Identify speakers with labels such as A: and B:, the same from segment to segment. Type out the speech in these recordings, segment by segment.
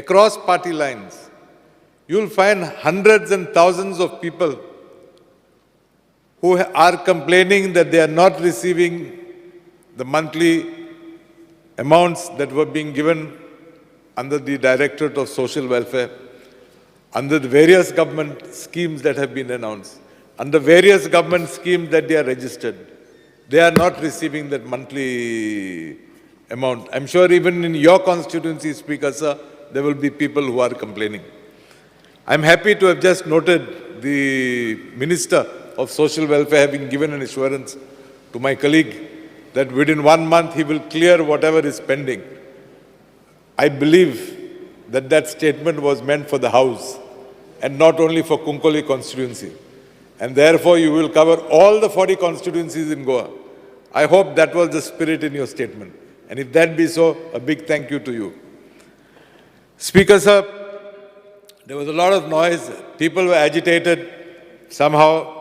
A: across party lines, you'll find hundreds and thousands of people who are complaining that they are not receiving the monthly amounts that were being given under the Directorate of Social Welfare, under the various government schemes that have been announced, under various government schemes that they are registered. They are not receiving that monthly amount. I'm sure even in your constituency, Speaker, sir, there will be people who are complaining. I'm happy to have just noted the Minister of Social Welfare having given an assurance to my colleague that within 1 month he will clear whatever is pending. I believe that that statement was meant for the House and not only for Kunkoli constituency. And therefore you will cover all the 40 constituencies in Goa. I hope that was the spirit in your statement. And if that be so, a big thank you to you. Speaker, sir, there was a lot of noise. People were agitated. Somehow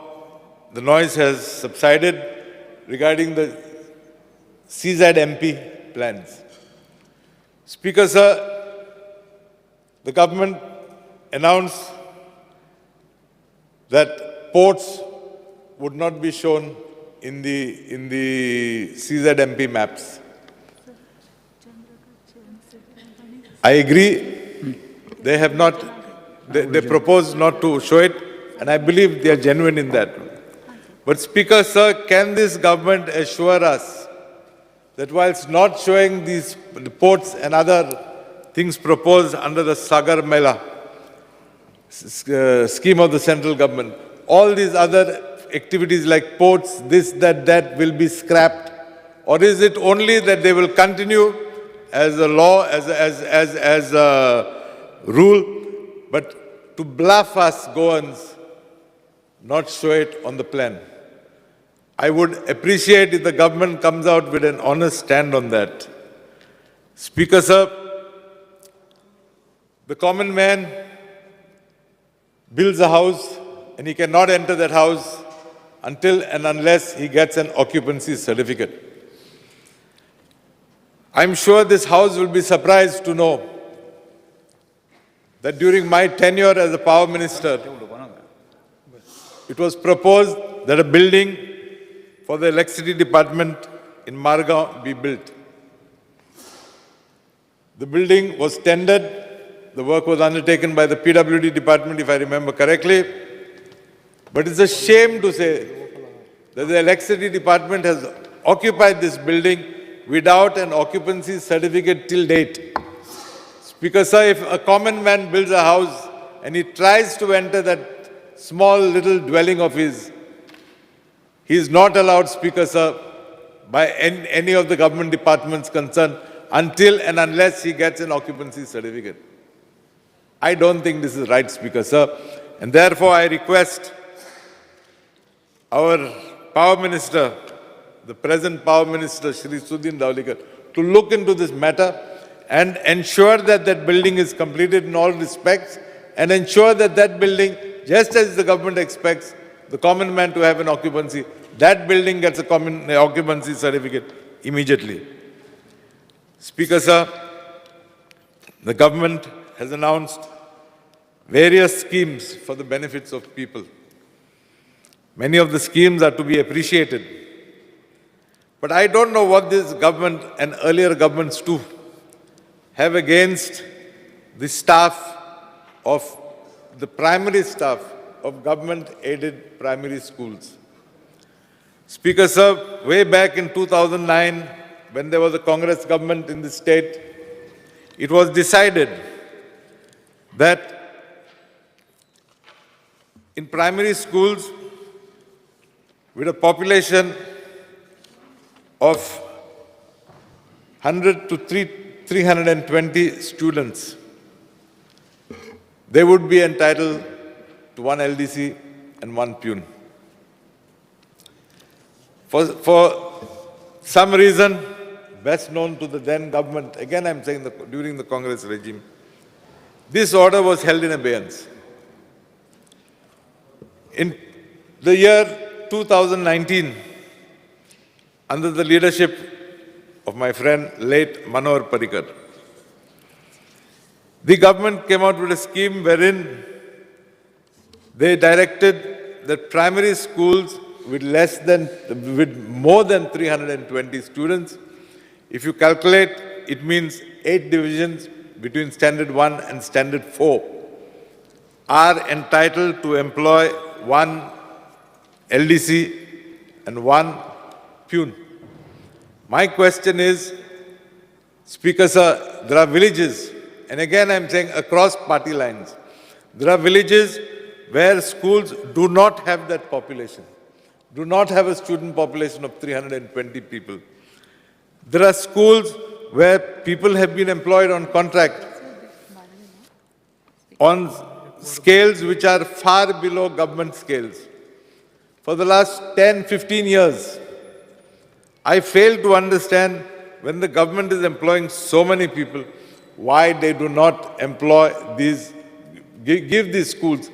A: the noise has subsided regarding the CZMP plans. Speaker, sir, the government announced that ports would not be shown in the CZMP maps. I agree. They have not, they proposed not to show it, and I believe they are genuine in that. But Speaker, sir, can this government assure us that whilst not showing these ports and other things proposed under the Sagar Mela scheme of the central government, all these other activities like ports, this, that will be scrapped? Or is it only that they will continue as a law, as a rule, but to bluff us Goans, not show it on the plan? I would appreciate if the government comes out with an honest stand on that. Speaker, sir, the common man builds a house and he cannot enter that house until and unless he gets an occupancy certificate. I'm sure this House will be surprised to know that during my tenure as a Power Minister, it was proposed that a building for the electricity department in Margao be built. The building was tendered. The work was undertaken by the PWD department, if I remember correctly. But it's a shame to say that the electricity department has occupied this building without an occupancy certificate till date. Speaker, sir, if a common man builds a house and he tries to enter that small little dwelling of his, he is not allowed, Speaker, sir, by any of the government departments concerned until and unless he gets an occupancy certificate. I don't think this is right, Speaker, sir. And therefore, I request our Power Minister, the present Power Minister, Shri Sudhin Dawlikar, to look into this matter and ensure that that building is completed in all respects and ensure that that building, just as the government expects the common man to have an occupancy, that building gets a common occupancy certificate immediately. Speaker, sir, the government has announced various schemes for the benefits of people. Many of the schemes are to be appreciated. But I don't know what this government and earlier governments too have against the staff of the primary staff of government-aided primary schools. Speaker, sir, way back in 2009, when there was a Congress government in the state, it was decided that in primary schools with a population of 100 to 320 students, they would be entitled to one LDC and one peon. For some reason, best known to the then government, again I'm saying during the Congress regime, this order was held in abeyance. In the year 2019, under the leadership of my friend, late Manohar Parrikar, The government came out with a scheme wherein they directed that primary schools with more than 320 students, if you calculate, it means 8 divisions between Standard 1 and Standard 4, are entitled to employ one LDC and one peon. My question is, Speaker Sir, there are villages, and again I'm saying across party lines, there are villages where schools do not have that population, do not have a student population of 320 people. There are schools where people have been employed on contract on scales which are far below government scales. For the last 10, 15 years, I fail to understand when the government is employing so many people, why they do not employ these, give these schools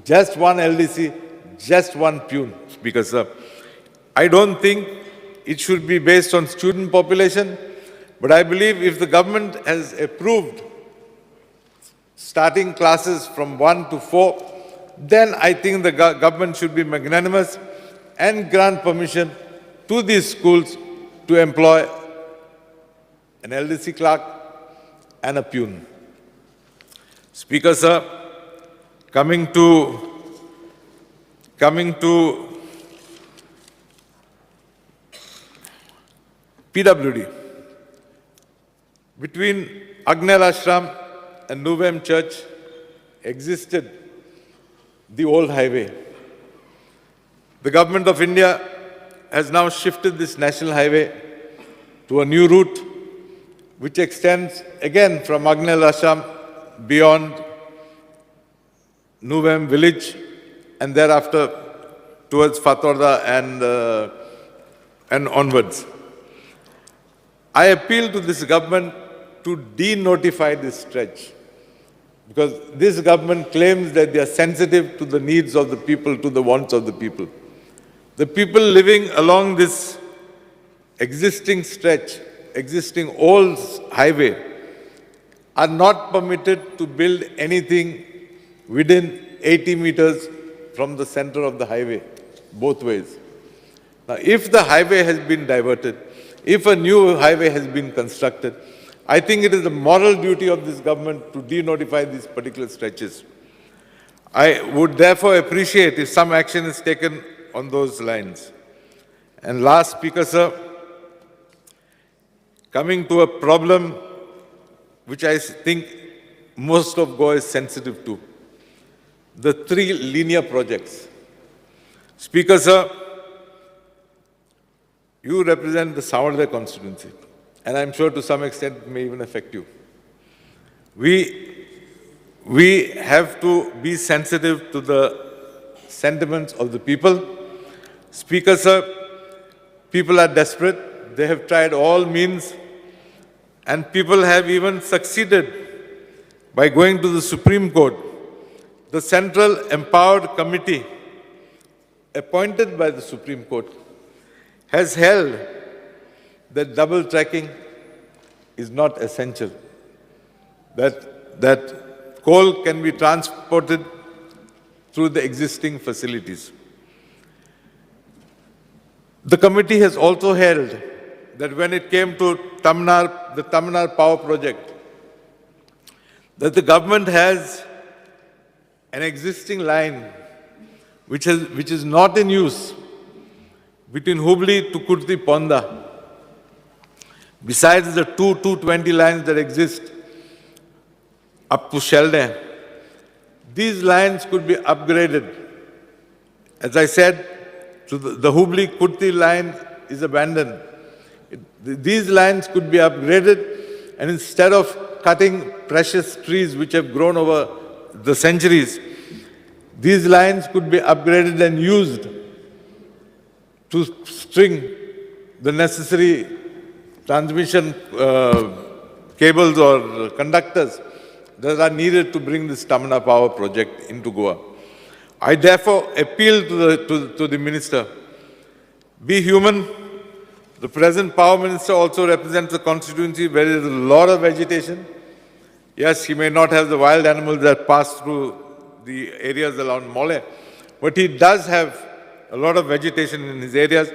A: just one LDC, just one peon, Speaker Sir. I don't think it should be based on student population, but I believe if the government has approved starting classes from 1 to 4, then I think the government should be magnanimous and grant permission to these schools to employ an LDC clerk and a peon. Speaker Sir, coming to PWD. Between Agnel Ashram and Nuvem Church existed the old highway. The Government of India has now shifted this national highway to a new route which extends again from Agnel Ashram beyond Nuvem village and thereafter towards Fatorda and onwards. I appeal to this government to denotify this stretch, because this government claims that they are sensitive to the needs of the people, to the wants of the people. The people living along this existing stretch, existing old highway, are not permitted to build anything within 80 meters from the center of the highway, both ways. Now, if the highway has been diverted, if a new highway has been constructed, I think it is the moral duty of this government to denotify these particular stretches. I would therefore appreciate if some action is taken on those lines. And last, Speaker Sir, coming to a problem which I think most of Goa is sensitive to, the 3 linear projects. Speaker Sir, you represent the Savarde constituency, and I'm sure to some extent it may even affect you. We have to be sensitive to the sentiments of the people. Speaker Sir, people are desperate. They have tried all means, and people have even succeeded by going to the Supreme Court. The Central Empowered Committee, appointed by the Supreme Court, has held that double tracking is not essential, that coal can be transported through the existing facilities. The committee has also held that when it came to the Tamnar power project, that the government has an existing line which is not in use between Hubli to Kurti Ponda, besides the 220 lines that exist up to Sheldon. These lines could be upgraded. As I said, the Hubli-Kurti line is abandoned. These lines could be upgraded, and instead of cutting precious trees which have grown over the centuries, these lines could be upgraded and used to string the necessary transmission cables or conductors that are needed to bring this Tamna power project into Goa. I therefore appeal to the minister, be human. The present power minister also represents a constituency where there is a lot of vegetation, Yes, he may not have the wild animals that pass through the areas around Mole, but he does have a lot of vegetation in his areas,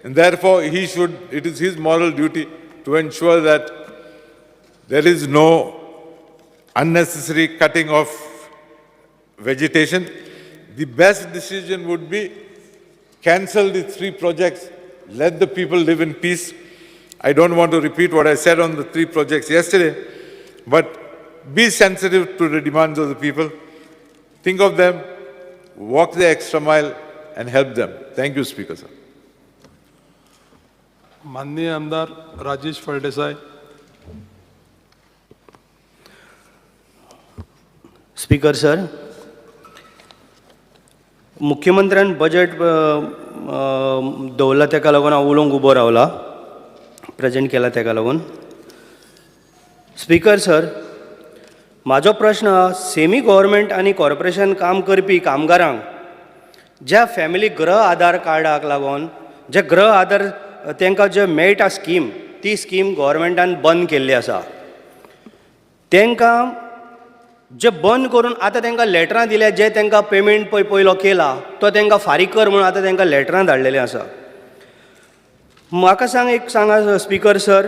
A: and therefore it is his moral duty to ensure that there is no unnecessary cutting of vegetation. The best decision would be cancel the 3 projects, let the people live in peace. I don't want to repeat what I said on the 3 projects yesterday, but be sensitive to the demands of the people. Think of them, walk the extra mile and help them. Thank you, Speaker, sir.
B: माननीय आमदार Rajesh Phaldesai.
C: Speaker sir, मुख्यमंत्र्यान budget दवरला तेका लागून हांव उलोवंक उबो रावला, प्रेजेंट केला तेका लागून. स्पीकर सर, म्हाजो प्रश्न सेमी गव्हर्मेंट आनी कॉर्पोरेशन काम करपी कामगारांक ज्या फॅमिली गृह आधार कार्डाक लागून जे गृह आधार तांकां जे मेळटा स्कीम, ती स्कीम गव्हर्मेंटान बंद केल्ली आसा. तांकां जे बंद करून आतां तांकां लेटरां दिल्या, जे तांकां पेमेंट पयलो केला तो तांकां फारीक कर म्हणून आतां तांकां लेटरां धाडलेलीं आसा. म्हाका सांगा स्पीकर सर,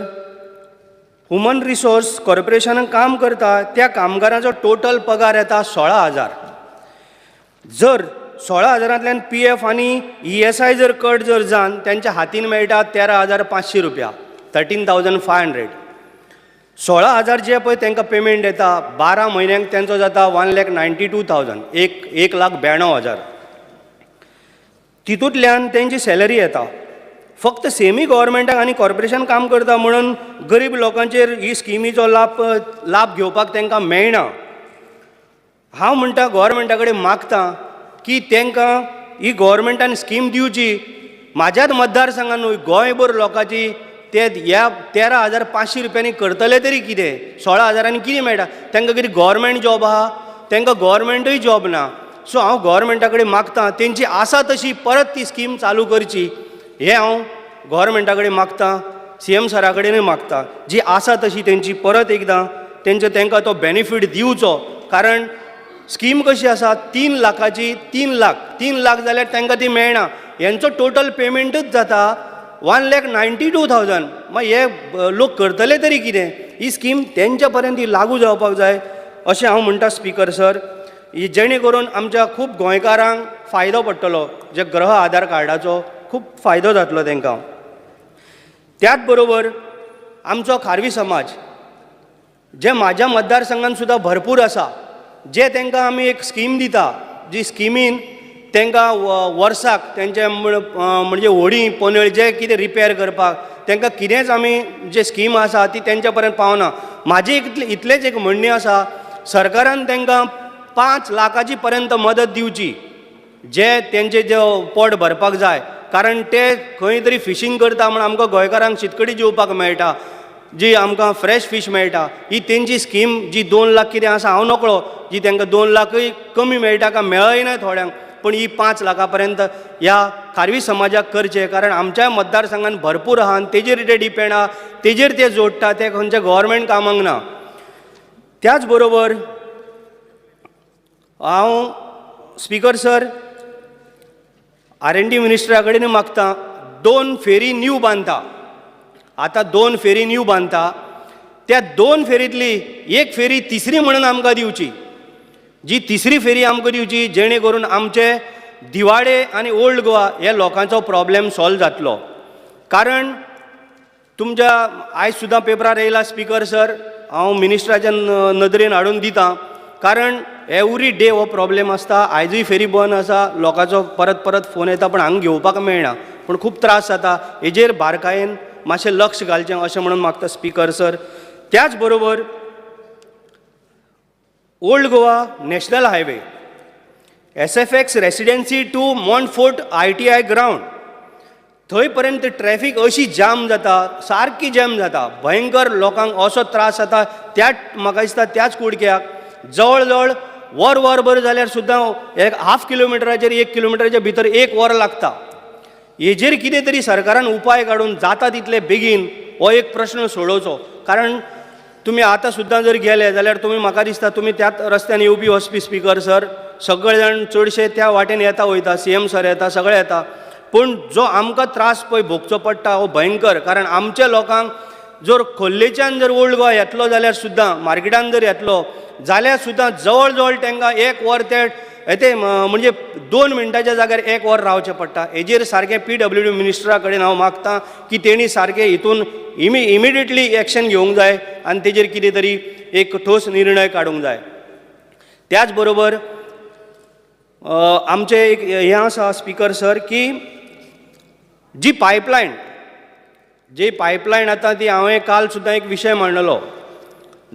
C: ह्युमन रिसोर्स कॉर्पोरेशनान काम करता त्या कामगारांचो टोटल पगार येता 16,000. जर 16,000तल्यान PF आनी ESI जर कट जर जावन त्यांच्या हातीन मेळटा 13,500 रुपया, 13,500. 16,000 जे पळय तांकां पेमेंट येता 12 म्हयन्यांक त्यांचो जाता 1,92,000, 1,92,000. तितूंतल्यान तेंची सॅलरी येता. फक्त सेमी गव्हर्मेंटाक आनी कॉर्पोरेशन काम करता म्हणून गरीब लोकांचेर ही स्किमीचो लाभ घेवपाक तांकां मेळना. हांव म्हणटा गव्हर्मेंटा कडेन मागतां की तांकां ही गव्हर्मेंटान स्कीम दिवची. म्हाज्याच मतदारसंघान न्हू, गोंयभर लोकांची ते ह्या 13,500 रुपयांनी करतले तरी कितें? 16,000 कितें मेळटा? तांकां कितें गव्हर्मेंट जॉब आहा? तांकां गव्हर्मेंटूय जॉब ना. सो हांव गव्हर्मेंटा कडेन मागतां तेंची आसा तशी परत ती स्कीम चालू करची. हें हांव गव्हर्मेंटा कडेन मागतां, CM सरा कडेनूय मागतां. जी आसा तशी तेंची परत एकदां तांकां तो बेनिफीट दिवचो. कारण स्कीम कशी आसा 3 लाखाची 3 लाख जाल्यार तांकां ती मेळना. हेंचो टोटल पेमेंटूच जाता 1,92,000. मागीर हे लोक करतले तरी कितें? ही स्कीम तेंच्या पर्यंत लागू जावपाक जाय अशें हांव म्हणटा स्पीकर सर. ही जेणे करून आमच्या खूब गोंयकारांक फायदो पडटलो, जे गृह आधार कार्डाचो खूब फायदो जातलो तांकां. त्याच बरोबर आमचो खारवी समाज जे म्हाज्या मतदारसंघान सुद्दां भरपूर आसा, जे तांकां आमी एक स्कीम दिता, जी स्किमीन तांकां वर्साक तेंचे म्हणजे व्हडी पोनेळ जे कितें रिपेर करपाक तांकां कितेंच आमी जे स्कीम आसा ती तेंच्या पर्यंत पावना. म्हाजी इतलेंच एक म्हणणें आसा, सरकारान तांकां 5 लाखाची पर्यंत मदत दिवची, जे तेंचे जे पोट भरपाक जाय. कारण ते खंय तरी फिशींग करता म्हण आमकां गोंयकारांक शीतकडी जेवपाक मेळटा, जी आमकां फ्रेश फीश मेळटा. ही तेंची स्कीम जी 2 लाख कितें आसा हांव नकळो, जी तांकां 2 लाखूय कमी मेळटा काय मेळय ना थोड्यांक, पण ही 5 लाखा पर्यंत ह्या खारवी समाजाक करचे. कारण आमच्या मतदारसंघान भरपूर आहा आनी तेजेर ते डिपेंड आहा, तेजेर ते जोडटा, ते खंयच्या गव्हर्मेंट कामाक ना. त्याच बरोबर हांव स्पीकर सर R&D मिनिस्टरा कडेन मागतां, 2 फेरी न्यू बांदता. आतां 2 फेरी न्यू बांदता, त्या 2 फेरींतली एक फेरी तिसरी म्हणून आमकां दिवची. जी तिसरी फेरी आमकां दिवची, जेणे करून आमचे दिवाडे आनी ओल्ड गोवा हे लोकांचो प्रॉब्लेम सॉल्व जातलो. कारण तुमच्या आयज सुद्दां पेपरार येयला स्पीकर सर, हांव मिनिस्टराच्या नदरेन हाडून दितां. कारण एवरी डे हो प्रॉब्लेम आसता. आयजूय फेरी बंद आसा, लोकांचो परत फोन येता पण हांगा घेवपाक मेळना, पण खूब त्रास जाता. हेजेर बारकायेन मातशें लक्ष घालचें अशें म्हणून मागता स्पीकर सर. त्याच बरोबर old Goa national highway SFX residency to Montfort ITI ground, थंय पर्यंत ट्रॅफिक अशी जाम जाता, सारकी जॅम जाता, भयंकर लोकांक असो त्रास जाता. म्हाका दिसता त्याच कुडक्याक जवळ जवळ वरभर जाल्यार सुद्दां एक हाफ किलोमिटराचेर 1 किलोमिटराच्या भितर 1 वर लागता. हेजेर कितें तरी सरकारान उपाय काडून जाता तितले बेगीन हो एक प्रश्न सोडोवचो. कारण तुम्ही आता सुद्दां जर गेले जाल्यार तुम्ही म्हाका दिसता तुम्ही त्याच रस्त्यान येवपी वचपी स्पीकर सर सगळे जाण चडशे त्या वाटेन येता वयता, CM सर येता, सगळे येता. पूण जो आमकां त्रास पळय भोगचो पडटा हो भयंकर. कारण आमच्या लोकांक जर खोर्लेच्यान जर ओल्ड गोवा येतलो जाल्यार सुद्दां मार्केटान जर येतलो जाल्यार सुद्दां जवळ जवळ तांकां 1 वर ते म्हणजे 2 मिनटाच्या जाग्यार 1 वर रावचें पडटा. हेजेर सारकें PWD मिनिस्टरा कडेन हांव मागतां की तेणी सारकें हितून इमिडिएटली एक्शन घेवंक जाय आनी तेजेर कितें तरी एक ठोस निर्णय काडूंक जाय. त्याच बरोबर आमचें एक हें आसा स्पीकर सर की जी पायपलायन आतां ती हांवें काल सुद्दां एक विशय मांडलो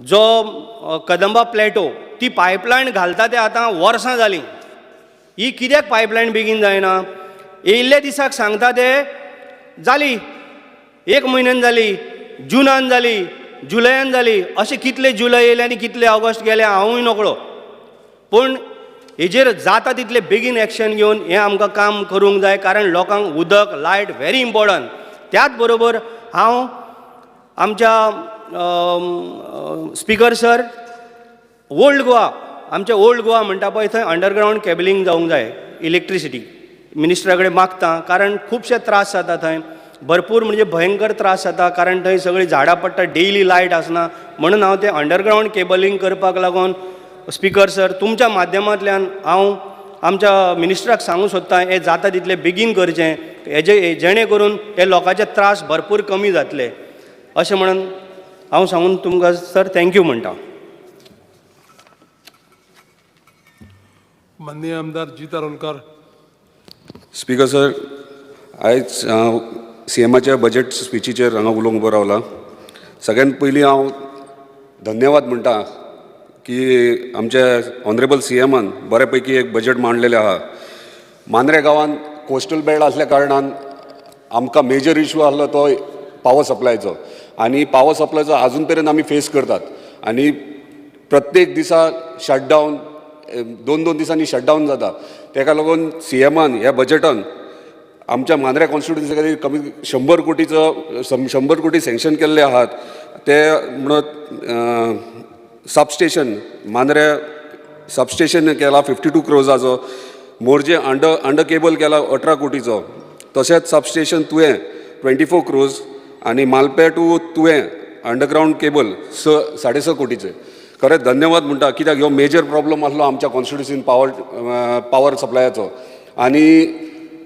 C: जो कदंबा प्लॅटो ती पायपलायन घालता ते आतां वर्सां जालीं. ही कित्याक पायपलायन बेगीन जायना? येयल्ल्या दिसाक सांगता ते जाली 1 म्हयन्यान जाली, जुनान जाली, जुलयान जाली. अशें कितले जुलय येयले आनी कितले ऑगस्ट गेले हांवूय नकळो. पूण हेजेर जाता तितले बेगीन एक्शन घेवन हें आमकां काम करूंक जाय. कारण लोकांक उदक लायट व्हेरी इम्पॉर्टंट. त्याच बरोबर हांव आमच्या स्पीकर सर ओल्ड गोवा आमचे ओल्ड गोवा म्हणटा पळय थंय अंडरग्रावंड केबलिंग जावंक जाय इलेक्ट्रिसिटी मिनिस्टरा कडेन मागता. कारण खुबशे त्रास जाता थंय, भरपूर म्हणजे भयंकर त्रास जाता. कारण थंय सगळीं झाडां पडटा, डेली लायट आसना. म्हणून हांव तें अंडरग्रावंड केबलिंग करपाक लागून स्पीकर सर तुमच्या माध्यमांतल्यान हांव आमच्या मिनिस्टराक सांगूं सोदतां हें जाता तितलें बेगीन करचें जेणे करून हे लोकांचे त्रास भरपूर कमी जातले अशें म्हणून हांव सांगून तुमकां सर थँक्यू म्हणटा.
B: माननीय आमदार जी तारोलकर.
D: स्पीकर सर, आयज CMच्या बजेट स्पिचीचेर हांगा उलोवंक उबो रावला. सगळ्यात पयलीं हांव धन्यवाद म्हणटा की आमचे ऑनरेबल CMन बरे पैकी एक बजेट मांडलेलें आहा. मांद्रे गांवांत कोस्टल बेल्ट आसल्या कारणान आमकां मेजर इश्यू आसलो तो पावर सप्लायचो आनी पावर सप्लायचो आजून पर्यंत आमी फेस करतात. आनी प्रत्येक दिसा शटडावन 2-2 दिसांनी शटडावन जाता. ताका लागून CMन ह्या बजेटान आमच्या मांद्रे कॉन्स्टिट्युन्सी खातीर कमी 100 कोटी सँक्शन केल्ले आहात. ते म्हणून सबस्टेशन मांद्रे सबस्टेशन केला 52 क्रोजाचो, मोरजे अंडर केबल केला 18 कोटीचो, तशेंच सबस्टेशन तुवें 24 क्रोज आनी मालपे टू तुवें अंडरग्रावंड केबल 6.5 कोटीचे. खरें धन्यवाद म्हणटा कित्याक ह्यो मेजर प्रॉब्लम आसलो आमच्या कॉन्स्टिट्युन्सीन पावर सप्लायाचो. आनी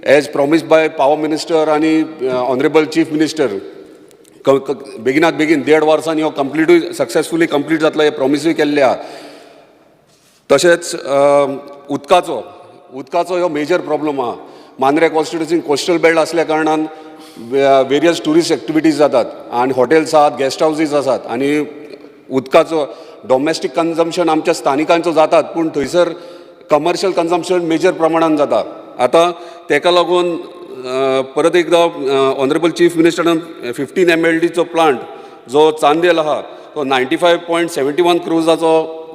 D: as promise by power minister आनी ऑनरेबल चीफ मिनिस्टर बेगिनात बेगीन 1.5 वर्सांनी हो कंप्लीटूय सक्सेसफुली कंप्लीट जातलो हे प्रॉमिसूय केल्ले आहा. तशेंच उदकाचो ह्यो मेजर प्रॉब्लम आहा. मांद्रे कॉन्स्टिट्युन्सीन कोस्टल बेल्ट असल्या कारणान वेरियस टुरिस्ट एक्टिविटीज जातात आनी हॉटेल्स आहात, गेस्ट हावजीस आसात आनी उदकाचो डॉमेस्टीक कन्जम्पशन आमच्या स्थानिकांचो जातात पूण थंयसर कमर्शियल कन्जम्पशन मेजर प्रमाणान जाता. आतां ताका लागून परत एकदा ऑनरेबल चीफ मिनिस्टरान 15 MLDचो प्लांट जो चांदेल आहा तो 95.71 क्रोजाचो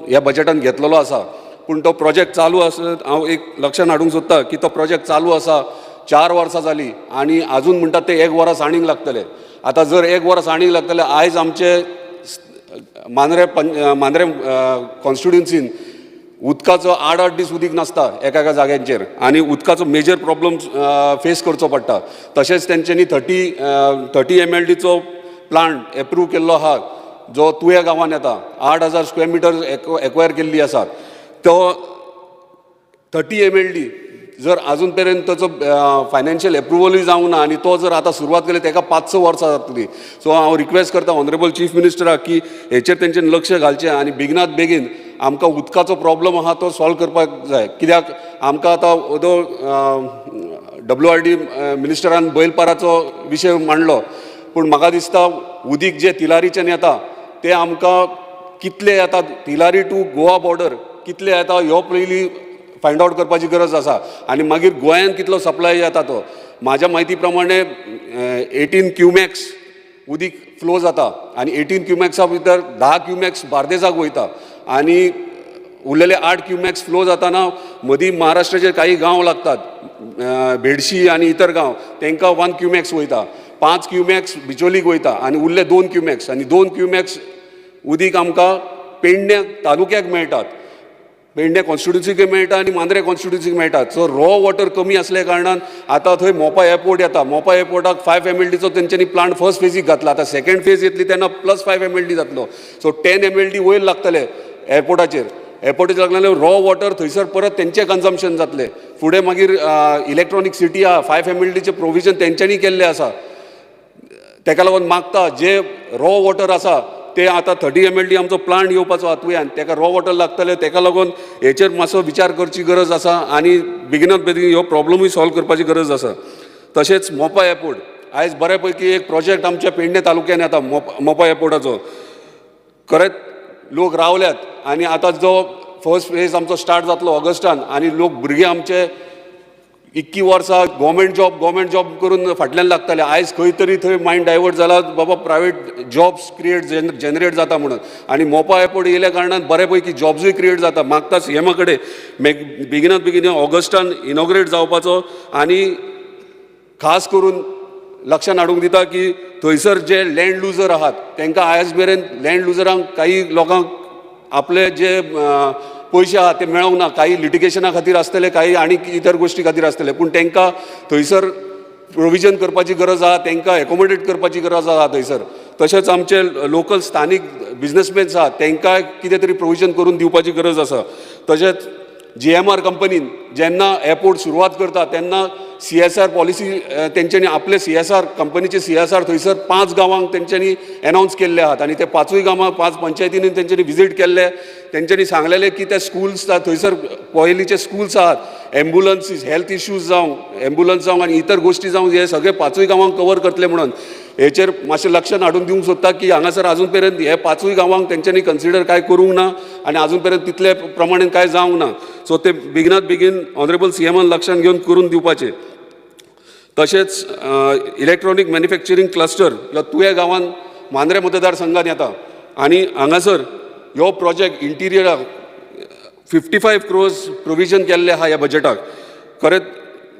D: ह्या बजेटान घेतलेलो आसा. पूण तो प्रोजेक्ट चालू आसा. हांव एक लक्षान हाडूंक सोदता की तो प्रोजेक्ट चालू आसा 4 वर्सां जालीं आनी आजून म्हणटात ते 1 वरास आनीक लागतले. आतां जर 1 वरास आनीक लागतले आयज आमचे मांद्रे कॉन्स्टिट्युन्सीन उदकाचो 8-8 दीस उदीक नासता एका जाग्यांचेर आनी उदकाचो मेजर प्रॉब्लम फेस करचो पडटा. तशेंच तेंच्यांनी 30 MLDचो प्लांट एप्रूव केल्लो आहा जो तुया गांवांत येता. 8,000 स्क्वेअर मिटर एक्वायर केल्ली आसा. तो 30 MLD जर आजून पर्यंत ताचो फायनान्शियल एप्रुवलूय जावंक ना आनी तो जर आतां सुरवात केली ताका 5-6 वर्सां जातलीं. सो हांव रिक्वेस्ट करता ऑनरेबल चीफ मिनिस्टराक की हेचेर तेंच्यांनी लक्ष घालचें आनी बेगिनात बेगीन आमकां उदकाचो प्रॉब्लम आहा तो सॉल्व करपाक जाय. कित्याक आमकां आतां WRD मिनिस्टरान बैलपाराचो विशय मांडलो पूण म्हाका दिसता उदीक जे तिलारीच्यान येता तें आमकां कितले येता तिलारी टू गोवा बॉर्डर कितले येता ह्यो पयलीं फायंड आवट करपाची गरज आसा. आनी मागीर गोंयांत कितलो सप्लाय येता तो म्हाज्या म्हायती प्रमाणे 18 क्युमॅक्स उदीक फ्लो जाता आनी 18 क्युमॅक्सा भितर 10 क्युमॅक्स बार्देजाक वयता आनी उरलेले 8 क्युमॅक्स फ्लो जाताना मदीं महाराष्ट्राचे काही गांव लागतात बेडशी आनी इतर गांव तांकां 1 क्युमॅक्स वयता. 5 क्युमॅक्स बिचोलीक वयता आनी उरले 2 क्युमॅक्स आनी 2 क्युमॅक्स उदीक आमकां पेडण्या तालुक्याक मेळटात, पेडण्या कॉन्स्टिट्युन्सीक मेळटा आनी मांद्रे कॉन्स्टिट्युन्सीक मेळटात. सो रॉ वॉटर कमी असल्या कारणान आतां थंय मोपा एअरपोर्ट येता. मोपा एअरपोर्टाक 5 MLDचो तेंच्यांनी प्लांट फर्स्ट फेजीक घातला. आतां सेकंड फेज येतली तेन्ना +5 MLD जातलो. सो 10 MLD वयर लागतले एअरपोर्टाचेर. एअरपोर्टाचेर लागले रॉ वॉटर थंयसर परत तेंचें कन्जम्पशन जातलें. फुडें मागीर इलेक्ट्रॉनीक सिटी आहा, 5 MLDचें प्रोविजन तेंच्यांनी केल्लें आसा. तेका लागून मागता जे रॉ वॉटर आसा ते आतां 30 MLD आमचो प्लांट येवपाचो हातूंतल्यान, तेका रॉ वॉटर लागतले. तेका लागून हेचेर मातसो विचार करची गरज आसा आनी बेगिनात बेगीन ह्यो प्रॉब्लमूय सॉल्व करपाची गरज आसा. तशेंच मोपा एअरपोर्ट आयज बऱ्या पैकी एक प्रोजेक्ट आमच्या पेडणे तालुक्यान येता मोपा एअरपोर्टाचो. खरेंच लोक रावल्यात आनी आतां जो फर्स्ट फेज आमचो स्टार्ट जातलो ऑगस्टान आनी लोक भुरगे आमचे 21 वर्सां गव्हर्मेंट जॉब करून फाटल्यान लागताले. आयज खंय तरी थंय मायंड डायवर्ट जाला बाबा प्रायवेट जॉब्स जनरेट जाता म्हणून. आनी मोपा एअरपोर्ट येयल्या कारणान बऱ्या पैकी जॉब्सूय क्रिएट जाता. मागता सीएमा कडेन बेगिनात बेगीन ऑगस्टान इनॉग्रेट जावपाचो आनी खास करून लक्षान हाडूंक दिता की थंयसर जे लँड लुजर आहात तांकां आयज मेरेन लँड लुजरांक काही लोकांक आपले जे पयशे आहात ते मेळोंक ना. काही लिटिगेशना खातीर आसतले, काही आनी इतर गोश्टी खातीर आसतले, पूण तांकां थंयसर प्रोविजन करपाची गरज आहा, तांकां एकोमोडेट करपाची गरज आहा थंयसर. तशेंच आमचे लोकल स्थानीक बिजनेसमॅन्स आहात तांकां कितें तरी प्रोविजन करून दिवपाची गरज आसा. तशेंच GMR कंपनीन जेन्ना एअरपोर्ट सुरवात करता तेन्ना CSR पॉलिसी तेंच्यांनी आपले CSR कंपनीचे CSR थंयसर 5 गांवांक तेंच्यांनी अनावन्स केल्ले आहात आनी ते 5 गांवां 5 पंचायतींनी तेंच्यांनी विजीट केल्ले. तेंच्यांनी सांगलेले की ते स्कूल्स थंयसर पयलींचे स्कूल्स आहात, एम्बुलन्सीस, हेल्थ इश्यूज जावं, एम्बुलन्स जावं आनी इतर गोश्टी जावं हे सगळे 5 गांवांक कवर करतले म्हणून. हेचेर मातशें लक्षान हाडून दिवंक सोदता की हांगासर आजून पर्यंत हे 5 गांवांक तेंच्यांनी कन्सिडर काय करूंक ना आनी आजून पर्यंत तितले प्रमाणेन काय जावंक ना. सो ते बेगिनात बेगीन ऑनरेबल CMन लक्षान घेवन करून दिवपाचे. तशेंच इलेक्ट्रॉनीक मॅन्युफॅक्चरींग क्लस्टर ह्या तुये गांवान मांद्रे मतदारसंघात येता आनी हांगासर ह्यो प्रोजेक्ट इंटिरियराक 55 crores प्रोविजन केल्ले आहा ह्या बजेटाक. खरेंच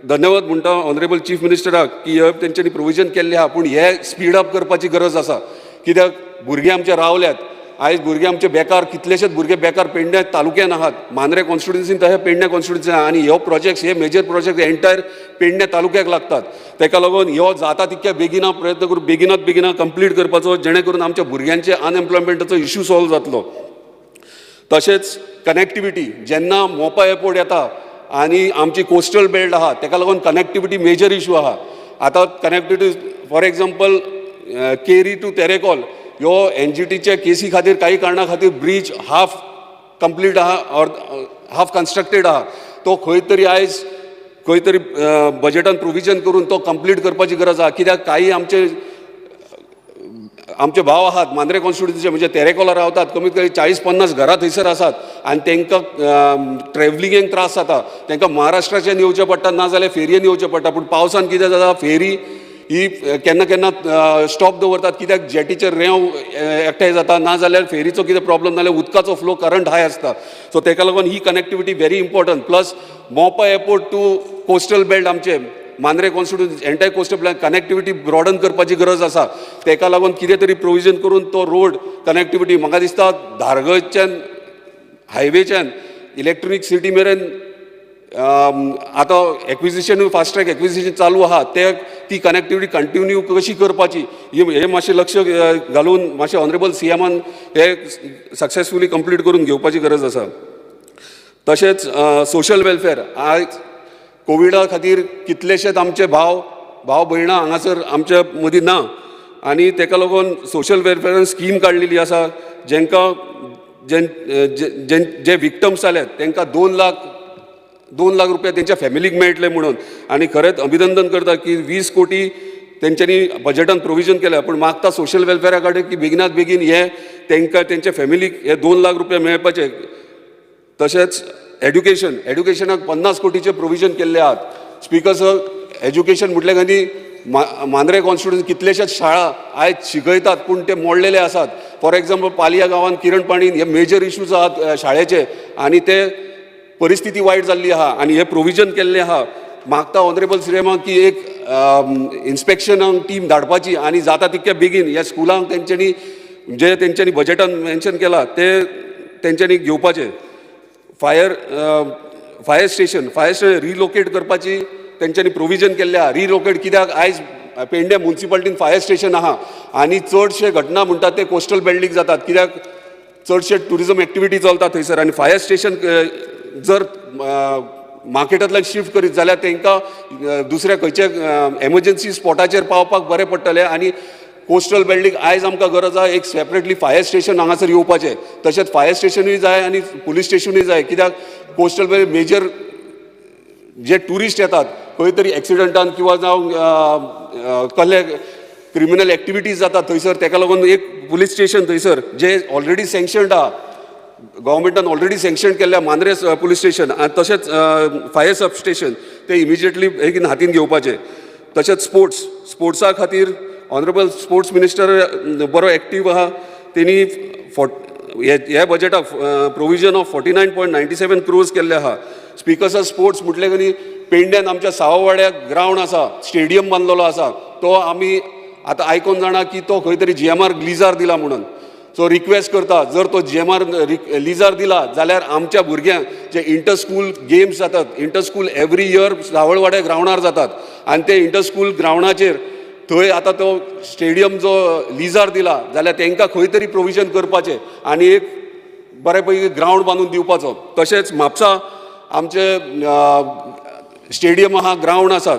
D: धन्यवाद म्हणटा ऑनरेबल चीफ मिनिस्टराक की हे तेंच्यांनी प्रोविजन केल्ले आहा, पूण हे स्पीड अप करपाची गरज आसा. कित्याक भुरगे आमचे रावल्यात. आयज भुरगे आमचे बेकार, कितलेशेच भुरगे बेकार पेडण्या तालुक्यान आहात. मांद्रे कॉन्स्टिट्युन्सीन तशें पेडण्या कॉन्स्टिट्युन्सीन आनी ह्यो प्रोजेक्ट्स हे मेजर प्रोजेक्ट एंटायर पेडण्या तालुक्याक लागतात. तेका लागून ह्यो जाता तितक्या बेगिना प्रयत्न करून बेगिना कंप्लीट करपाचो, जेणे करून आमच्या भुरग्यांचे अनएम्प्लॉयमेंटाचो इश्यू सॉल्व जातलो. तशेंच कनेक्टिविटी जेन्ना मोपा एअरपोर्ट येता आनी आमची कोस्टल बेल्ट आहा तेका लागून कनेक्टिविटी मेजर इश्यू आहा. आतां connectivity for example Keri to Terekhol ह्यो NGTचे केसी खातीर काही कारणा खातीर ब्रीज हाफ कंप्लीट आहा ऑर हाफ कन्स्ट्रक्टेड आहा. तो खंय तरी आयज खंय तरी बजेटान प्रोविजन करून तो कंप्लीट करपाची गरज आहा. कित्याक काही आमचे भाव आहात मांद्रे कॉन्स्टिट्युन्सीचे म्हणजे तेरेकॉला रावतात, कमीत कमी 40-50 घरां थंयसर आसात आनी तांकां ट्रॅव्हलिंगेक त्रास जाता. तांकां महाराष्ट्राच्यान येवचें पडटा नाजाल्यार फेरयेन येवचें पडटा. पूण पावसान कितें जाता फेरी ही केन्ना केन्ना स्टॉप दवरतात कित्याक जेटीचेर रेंव एकठांय जाता नाजाल्यार फेरीचो कितें प्रॉब्लम नाल्यार उदकाचो फ्लो करंट हाय आसता. सो ताका लागून ही connectivity very important. Plus Mopa airport to coastal belt आमचे Mandrem constituency entire coastal belt connectivity broaden करपाची गरज आसा. ताका लागून कितें तरी प्रोविजन करून तो रोड कनेक्टिविटी म्हाका दिसता धारगळच्यान हायवेच्यान इलेक्ट्रॉनीक सिटी मेरेन आतां एक्विजिशन फास्ट ट्रॅक एक्विजिशन चालू आहा ती कनेक्टिविटी कंटिन्यू कशी करपाची हे मातशें लक्ष घालून मातशें ऑनरेबल CMन हे सक्सेसफुली कंप्लीट करून घेवपाची गरज आसा. तशेंच सोशल वेलफेअर आयज कोविडा खातीर कितलेशेच आमचे भाव भयणां हांगासर आमच्या मदीं ना आनी ताका लागून सोशल वेलफेअरान स्कीम काडलेली आसा जेंकां जे विक्टम्स जाल्यात तांकां 2 लाख रुपया तेंच्या फॅमिलीक मेळटले म्हणून. आनी खरेंच अभिनंदन करता की 20 कोटी तेंच्यांनी बजेटान प्रोविजन केल्या. पूण मागता सोशल वेलफेअरा कडेन की बेगिनात बेगीन हे तांकां तेंच्या फॅमिलीक हे 2 लाख रुपया मेळपाचे. तशेंच एड्युकेशनाक 50 कोटीचे प्रोविजन केल्ले आहात. स्पीकर सर एज्युकेशन म्हटल्या खाली मांद्रे कॉन्स्टिट्युन्सी कितलेशेच शाळा आयज शिकयतात पूण ते मोडलेले आसात. फॉर एग्जाम्पल पालिया गांवांत किरण पाणीन हे मेजर इश्यूज आहात शाळेचे आनी ते परिस्थिती वायट जाल्ली आहा आनी हे प्रोविजन केल्लें आहा. मागता ऑनरेबल CMाक की एक इन्स्पेक्शनाक टीम धाडपाची आनी जाता तितक्या बेगीन ह्या स्कुलांक तेंच्यांनी जे तेंच्यांनी बजेटान मेन्शन केला ते तेंच्यांनी घेवपाचे. फायर स्टेशन रिलोकेट करपाची तेंच्यांनी प्रोविजन केल्लें आहा. रिलोकेट कित्याक आयज पेडण्या म्युन्सिपाल्टीन फायर स्टेशन आहा आनी चडशे घटना म्हणटात ते कोस्टल बेल्टीक जातात, कित्याक चडशे टुरिजम एक्टिविटी चलता थंयसर. आनी फायर स्टेशन जर मार्केटांतल्यान शिफ्ट करीत जाल्यार तांकां दुसऱ्या खंयचे एमर्जन्सी स्पॉटाचेर पावपाक बरें पडटलें. आनी कोस्टल बेल्टीक आयज आमकां गरज आहा एक सेपरेटली फायर स्टेशन हांगासर येवपाचें. तशेंच फायर स्टेशनूय जाय आनी पुलीस स्टेशनूय जाय, कित्याक कोस्टल बेल्ट मेजर जे टुरिस्ट येतात खंय तरी एक्सिडंटान किंवा जावं कसले क्रिमिनल एक्टिविटीज जातात थंयसर, ताका लागून एक पुलीस स्टेशन थंयसर जे ऑलरेडी सँक्शन्ड आहा, गव्हर्मेंटान ऑलरेडी सँक्शन केल्ल्या मांद्रे पुलीस स्टेशन आनी तशेंच फायर सब स्टेशन ते इमिजिएटली बेगीन हातीन घेवपाचे. तशेंच स्पोर्ट्सा खातीर ऑनरेबल स्पोर्ट्स मिनिस्टर बरो एक्टीव आहा. तेणी ह्या बजेटाक प्रोविजन ऑफ 49.97 crores केल्ले आहा. स्पिकर्स ऑफ स्पोर्ट्स म्हटले की पेडण्यान आमच्या साववाड्याक ग्रावंड आसा, स्टेडियम बांदलेलो आसा, तो आमी आतां आयकून जाणा की तो खंय तरी GMR लिजार दिला म्हणून. सो रिक्वेस्ट करता, जर तो GMR लिजार दिला जाल्यार आमच्या भुरग्यांक जे इंटर स्कूल गेम्स जातात, इंटर स्कूल एवरी इयर सावळवाड्या ग्रावंडार जातात आनी ते इंटर स्कूल ग्रावंडाचेर थंय आतां तो स्टेडियम जो लिजार दिला जाल्यार तांकां खंय तरी प्रोविजन करपाचें आनी एक बरे पैकी ग्रावंड बांदून दिवपाचो. तशेंच म्हापसा आमचे स्टेडियम आहा, ग्रावंड आसात,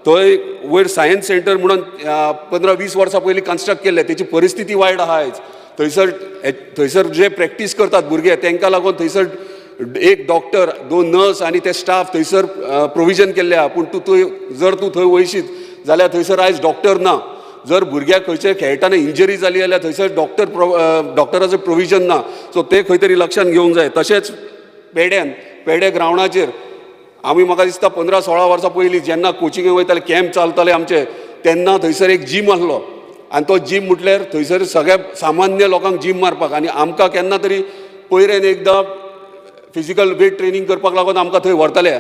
D: थंय वयर सायन्स सेंटर म्हणून 15-20 वर्सां पयलीं कन्स्ट्रक्ट केल्लें, तेची परिस्थिती वायट आहा आयज. थंयसर जे प्रॅक्टीस करतात भुरगे तांकां लागून थंयसर एक डॉक्टर, 2 नर्स आनी ते स्टाफ थंयसर प्रोविजन केल्ले आहा. पूण जर तूं थंय वयशीत जाल्यार थंयसर आयज डॉक्टर ना. जर भुरग्याक खंयचे खेळटाना इंजरी जाली जाल्यार थंयसर डॉक्टराचें प्रोविजन ना. सो ते खंय तरी लक्षांत घेवंक जाय. तशेंच पेडे ग्रावंडाचेर आमी म्हाका दिसता 15-16 वर्सां पयलीं जेन्ना कोचिंगेक वयताले, कॅम्प चालताले आमचे, तेन्ना थंयसर एक जीम आसलो आनी तो जीम म्हटल्यार थंयसर सगळ्या सामान्य लोकांक जीम मारपाक. आनी आमकां केन्ना तरी पयरेन एकदां फिजिकल वेट ट्रेनींग करपाक लागून आमकां थंय व्हरताले.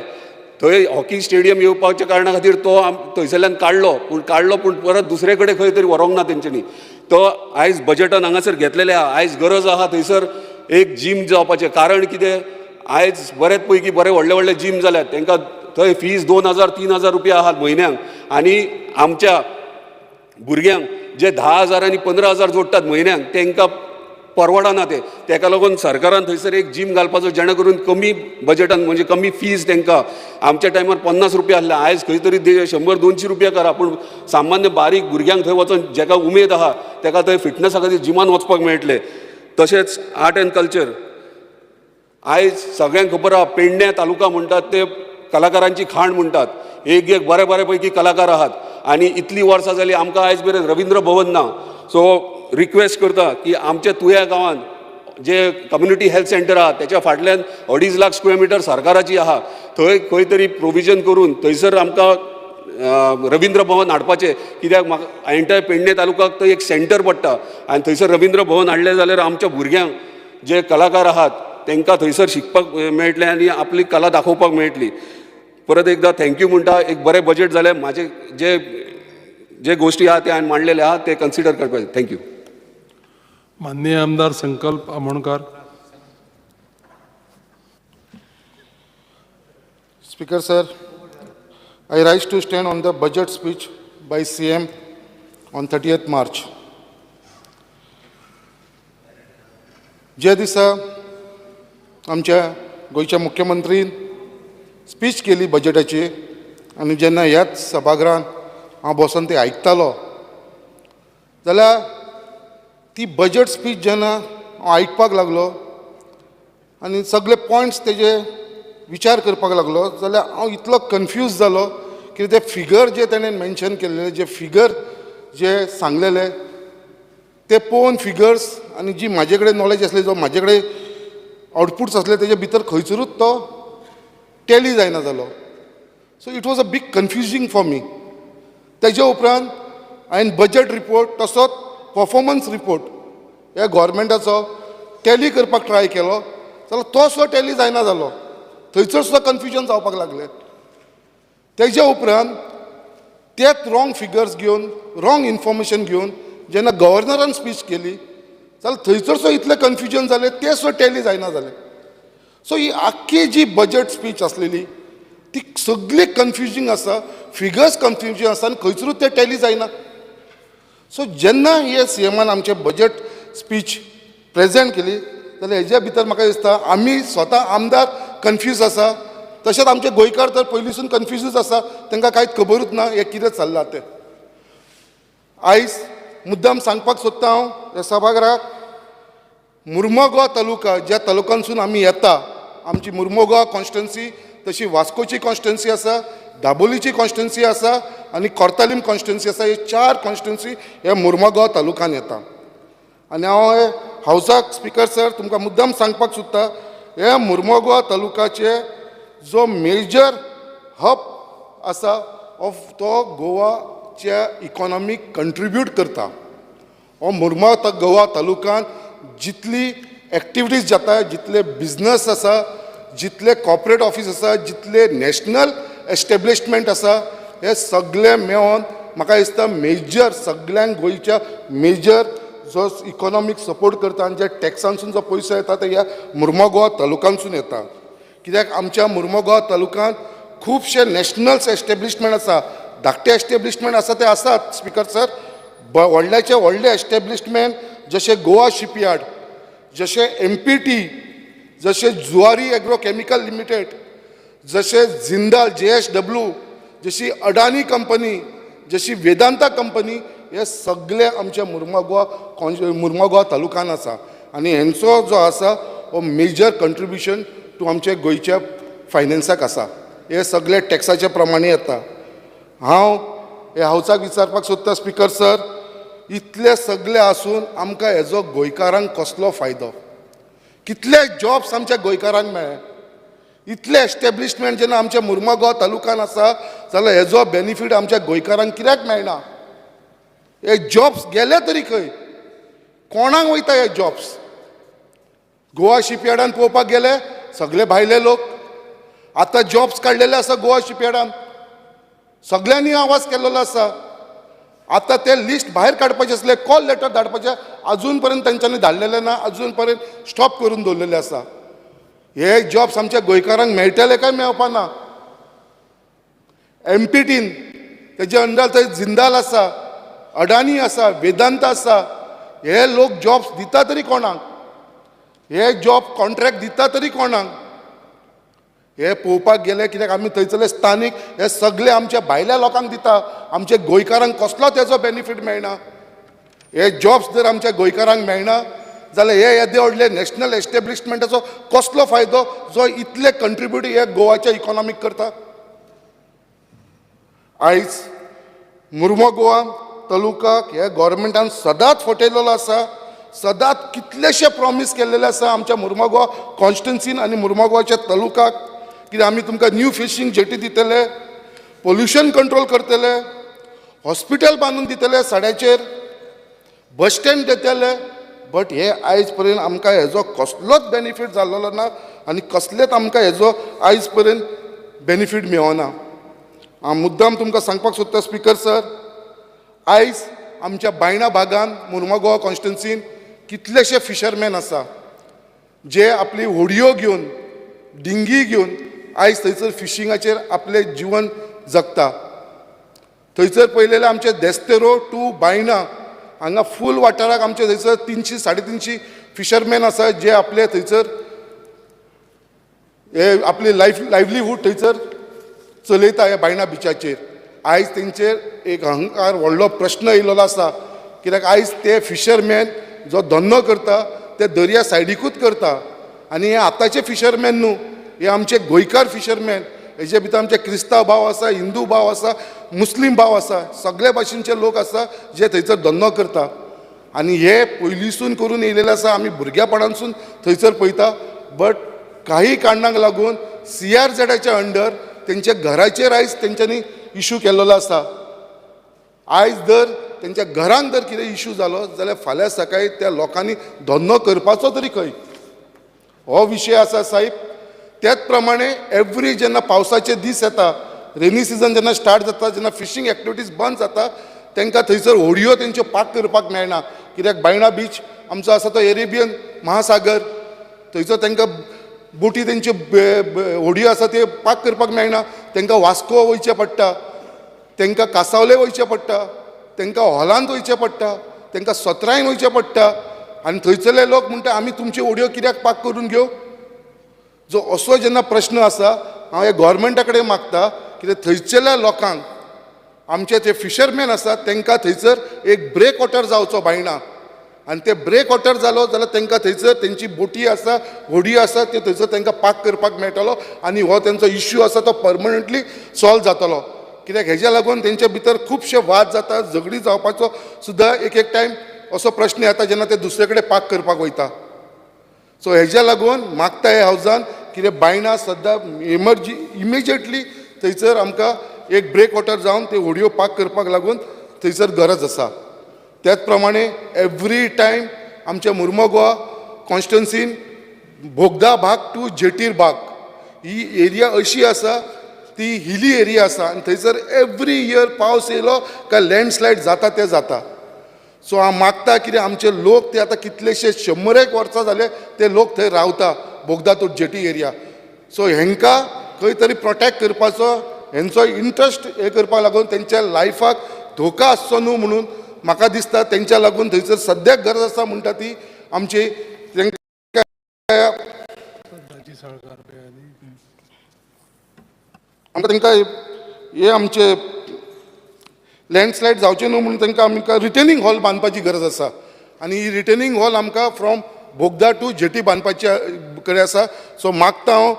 D: थंय हॉकी स्टेडियम येवपाच्या कारणा खातीर तो थंयसरल्यान काडलो पूण परत दुसरे कडेन खंय तरी व्हरूंक ना तेंच्यांनी. तो आयज बजेटान हांगासर घेतलेले आहा. आयज गरज आहा थंयसर एक जीम जावपाचें. कारण कितें, आयज बरेच पैकी बरे व्हडले जीम जाल्यात, तांकां थंय फीज 2,000-3,000 रुपया आहात म्हयन्याक. आनी आमच्या भुरग्यांक जे 10,000 आनी 15,000 जोडटात म्हयन्याक तांकां परवडना ते. ताका लागून सरकारान थंयसर एक जीम घालपाचो जेणे करून कमी बजेटान, म्हणजे कमी फीज तांकां. आमच्या टायमार 50 रुपया आसले, आयज खंय तरी 100-200 रुपया करा. पूण सामान्य बारीक भुरग्यांक थंय वचून जाका उमेद आहा ताका थंय फिटनसा खातीर जिमान वचपाक मेळटलें. तशेंच आर्ट एंड कल्चर. आयज सगळ्यांक खबर आहा पेडण्या तालुका म्हणटात ते कलाकारांची खाण म्हणटात. एक बरे पैकी कलाकार आहात आनी इतली वर्सां जालीं आमकां आयज मेरेन रवींद्र भवन ना. सो रिक्वेस्ट करता की आमच्या तुया गांवांत जे कम्युनिटी हेल्थ सेंटर आहा त्याच्या फाटल्यान 2.5 लाख स्क्वेअर मिटर सरकाराची आहा. थंय खंय तरी प्रोविजन करून थंयसर आमकां रवींद्र भवन हाडपाचें. कित्याक म्हाका एंटायर पेडणे तालुकाक थंय एक सेंटर पडटा आनी थंयसर रवींद्र भवन हाडलें जाल्यार आमच्या भुरग्यांक जे कलाकार आहात तांकां थंयसर शिकपाक मेळटलें आनी आपली कला दाखोवपाक मेळटली. परत एकदां थँक्यू म्हणटा. एक बरें बजेट जालें. म्हाजे जे गोष्टी आहा ते हांवें मांडलेले आहा ते कन्सिडर करपाचे. थँक्यू.
B: माननीय आमदार संकल्प Amonkar.
E: Speaker sir, I rise to stand on the budget speech by CM on 30th March. ज्या दिसा आमच्या गोंयच्या मुख्यमंत्रीन स्पीच केली बजेटाची आनी जेन्ना ह्याच सभागृहांत हांव बसून ती आयकतालो जाल्यार ती बजेट स्पीच जेन्ना हांव आयकपाक लागलो आनी सगळे पॉयंट्स तेजे विचार करपाक लागलो जाल्यार हांव इतलो कन्फ्यूज जालो की ते फिगर जे ताणें मेन्शन केल्ले, जे फिगर जे सांगलेले ते पळोवन फिगर्स आनी जी म्हाजे कडेन नॉलेज आसली, जो म्हाजे कडेन आउटपुट्स असले तेजे भितर खंयसरूच तो टॅली जायना जालो. So it was a big confusing for me. तेज्या उपरांत हांवें बजेट रिपोर्ट तसोच परफॉर्मन्स रिपोर्ट ह्या गव्हर्मेंटाचो टॅली करपाक ट्राय केलो जाल्यार तो सुद्दां टॅली जायना जालो. थंयसर सुद्दां कन्फ्युजन जावपाक लागलें. तेज्या उपरांत तेच रॉंग फिगर्स घेवन, रॉंग इन्फॉर्मेशन घेवन जेन्ना गव्हर्नरान स्पीच केली जाल्यार थंयसरसो इतलें कन्फ्युजन जालें तें सुद्दां टॅली जायना जालें. सो ही आख्खी जी बजट स्पीच आसलेली ती सगळी कन्फ्युजींग आसा, फिगर्स कन्फ्युजींग आसा आनी खंयसरूच तें टॅली जायना. सो जेन्ना हे सीएमान आमचे बजट स्पीच प्रेजेंट केली जाल्यार हेज्या भितर म्हाका दिसता आमी स्वता आमदार कन्फ्यूज आसा, तशेंच आमचे गोंयकार तर पयलींसून कन्फ्युजूच आसा, तांकां कांयच खबरूच ना हें कितें चल्लां तें. आयज मुद्दाम सांगपाक सोदता हांव ह्या सभागृहाक, मुर्मगांव तालुका ज्या तालुक्यांसून आमी येता, आमची मुर्मगांव कॉन्स्टिट्युन्सी, तशी वास्कोची कॉन्स्टिट्युन्सी आसा, दाबोलीची कॉन्स्टिट्युन्सी आसा आनी कोर्तालीम कॉन्स्टिट्युन्सी आसा. हे 4 कॉन्स्टिट्युन्सी हे मुर्मगांव तालुक्यान येता. आनी हांव हे हावसाक स्पिकर सर तुमकां मुद्दाम सांगपाक सोदता, हे मुर्मगांव तालुकाचे जो मेजर हब आसा ऑफ तो गोवाच्या इकॉनॉमीक कंट्रिब्यूट करता. हो मुर्मगांव तालुक्यान जितली एक्टिविटीज जाता, जितले बिजनस आसा, जितले कॉर्पोरेट ऑफिस आसा, जितले नॅशनल एस्टॅब्लिशमेंट आसा, हे सगळे मेळोन म्हाका दिसता मेजर सगळ्यांक गोंयच्या मेजर जो इकॉनॉमीक सपोर्ट करता आनी जे टॅक्सांसून जो पयसो येता ते ह्या मुर्मगांव तालुक्यांसून येता. कित्याक आमच्या मुर्मगांव तालुक्यांत खुबशे नॅशनल एस्टॅब्लिशमेंट आसा, धाकटे एस्टॅब्लिशमेंट आसा ते आसात स्पिकर सर, व्हडल्याचे व्हडले एस्टॅब्लिशमेंट जशे गोवा शिपयार्ड, जशे MPT, जशे जुवारी एग्रोकेमिकल लिमिटेड, जशे जिंदाल JSW, जशी अडानी कंपनी, जशी वेदांता कंपनी, हे सगळे आमच्या मुर्मगांव तालुक्यान आसा. आनी हेंचो जो आसा हो मेजर कंट्रिब्युशन टू आमच्या गोंयच्या फायनान्साक आसा. हे सगळे टॅक्साच्या प्रमाणे येता. हांव हे हावसाक विचारपाक सोदता स्पिकर सर, इतले सगळे आसून आमकां हेजो गोंयकारांक कसलो फायदो? कितले जॉब्स आमच्या गोंयकारांक मेळ्ळे? इतले एस्टॅब्लिशमेंट जेन्ना आमच्या मुर्मगांव तालुक्यान आसा जाल्यार हेजो बेनिफीट आमच्या गोंयकारांक कित्याक मेळना? हे जॉब्स गेले तरी खंय? कोणाक वयता हे जॉब्स? गोवा शिपयार्डान पळोवपाक गेले सगळे भायले लोक. आतां जॉब्स काडलेले आसा गोवा शिपयार्डान, सगळ्यांनी आवाज केल्लो आसा. आतां ते लिस्ट भायर काडपाचें आसलें, कॉल लेटर धाडपाचें, अजून पर्यंत तांच्यांनी धाडलेलें ना, अजून पर्यंत स्टॉप करून दवरलेले आसा. हे जॉब्स आमच्या गोंयकारांक मेळटले काय मेळपाना? MPTन तेजे अंडर थंय जिंदाल आसा, अडानी आसा, वेदांत आसा. हे लोक जॉब्स दिता तरी कोणाक? हे जॉब कॉन्ट्रॅक्ट दिता तरी कोणाक? हे पळोवपाक गेले कित्याक आमी थंयसरले स्थानीक हे सगळे आमच्या भायल्या लोकांक दिता, आमच्या गोंयकारांक कसलो तेजो बेनिफीट मेळना. हे जॉब्स जर आमच्या गोंयकारांक मेळना जाल्यार हे येदे व्हडले नॅशनल एस्टॅब्लिशमेंटाचो कसलो फायदो जो इतले कंट्रिब्यूट हे गोवाच्या इकॉनॉमीक करता? आयज मुर्मगांव तालुकाक हे गव्हर्मेंटान सदांच फटयलेलो आसा, सदांच कितलेशे प्रॉमीस केल्लेले आसा आमच्या मुर्मगांव कॉन्स्टिट्युन्सीन आनी मुर्मगांवच्या तालुकाक. कित्याक आमी तुमकां न्यू फिशींग जेटी दितले, पोल्युशन कंट्रोल करतले, हॉस्पिटल बांदून दितले साड्याचेर, बस स्टँड दितले. बट हे आयज पर्यंत आमकां हेजो कसलोच बेनिफीट जाल्लो ना आनी कसलेच आमकां हेजो आयज पर्यंत बेनिफीट मेळना. हांव मुद्दाम तुमकां सांगपाक सोदता स्पिकर सर, आयज आमच्या बायणा भागान मुर्मगांव कॉन्स्टिट्युन्सीन कितलेशे फिशरमॅन आसा जे आपली होडयो घेवन, डिंगी घेवन आयज थंयसर फिशिंगाचेर आपलें जिवन जगता. थंयसर पळयलेले आमचे देस्तेरो टू बायणा हांगा फूल वाठाराक आमचे थंयसर 300-350 फिशरमॅन आसा जे आपले थंयसर हे आपली लायव्हलीहूड थंयसर चलयता ह्या बायणा बिचाचेर. आयज तेंचेर एक अहंकार व्हडलो प्रश्न येयल्लो आसा कित्याक आयज ते फिशरमॅन जो धंदो करता ते दर्या सायडीकूच करता. आनी हे आतांचे फिशरमॅन न्हू, हे आमचे गोंयकार फिशरमॅन. हेजे भितर आमचे क्रिस्तांव भाव आसा, हिंदू भाव आसा, मुस्लीम भाव आसा, सगळे भाशेचे लोक आसा जे थंयसर धंदो करता. आनी हे पयलींसून करून येयलेले आसा, आमी भुरग्यापणानसून थंयसर पळयता. बट काही कारणांक लागून CRZच्या अंडर तेंच्या घराचेर आयज तेंच्यांनी इशू केल्लो आसा. आयज जर तेंच्या घरांक जर कितें इशू जालो जाल्यार फाल्यां सकाळी त्या लोकांनी धंदो करपाचो तरी खंय? हो विशय आसा साहेब. त्याच प्रमाणे एवरी जेन्ना पावसाचे दीस येता, रेनी सिजन जेन्ना स्टार्ट जाता, जेन्ना फिशींग एक्टिविटीज बंद जाता, तांकां थंयसर होडयो तेंच्यो पाक करपाक मेळना कित्याक बायणा बीच आमचो आसा तो एरेबियन महासागर, थंयचो तांकां बोटी तेंच्यो होडयो आसा त्यो पाक करपाक मेळना, तांकां वास्को वयचें पडटा, तांकां कासावले वयचें पडटा, तांकां हॉलांत वयचें पडटा, तांकां सत्रायन वयचें पडटा, आनी थंयसरले लोक म्हणटा आमी तुमच्यो होडयो कित्याक पाक करून घेवं? जो असो जेन्ना प्रश्न आसा हांव हे गोवोरमेंटा कडेन मागता कितें थंयसरल्या लोकांक, आमचे ते फिशरमॅन आसात तांकां थंयसर एक ब्रेक वॉटर जावचो बायणा, आनी ते ब्रेक वॉटर जालो जाल्यार तांकां थंयसर तेंची बोटी आसा, होडयो आसा, त्यो थंयसर तांकां पाक करपाक मेळटलो आनी हो तेंचो इश्यू आसा तो परमनंटली सॉल्व जातलो. कित्याक हेज्या लागून तेंच्या भितर खुबशे वाद जाता, झगडी जावपाचो सुद्दां एक एक टायम असो प्रश्न येता जेन्ना ते दुसरे कडेन पाक करपाक वयता. सो हेज्या लागून मागता हे हावजान कितें बायणां सद्दां इमिजिएटली थंयसर आमकां एक ब्रेक वॉटर जावन ते होडयो पाक करपाक लागून थंयसर गरज आसा. त्याच प्रमाणे एवरी टायम आमच्या मुर्मगांव कॉन्स्टिट्युन्सीन बोगदा भाग टू जेटीर भाग ही एरिया अशी आसा ती हिली एरिया आसा आनी थंयसर एवरी इयर पावस येयलो काय लँडस्लायड जाता ते जाता. सो हांव मागता कितें आमचे लोक ते आतां कितलेशे 100 वर्सां जाले ते लोक थंय रावता बोगदा टू जेटी एरिया. सो हेंकां खंय तरी प्रोटेक्ट करपाचो, हेंचो इंट्रस्ट हे करपाक लागून तेंच्या लायफाक धोका आसचो न्हू म्हणून म्हाका दिसता तेंच्या लागून थंयसर सद्याक गरज आसा म्हणटा ती आमची आमकां तांकां हे आमचे लँडस्लायड जावचे न्हू म्हणून तांकां आमकां रिटेनिंग हॉल बांदपाची गरज आसा आनी ही रिटेनिंग हॉल आमकां फ्रॉम बोगदा टू जेटी बांदपाचे कडेन आसा. सो मागता हांव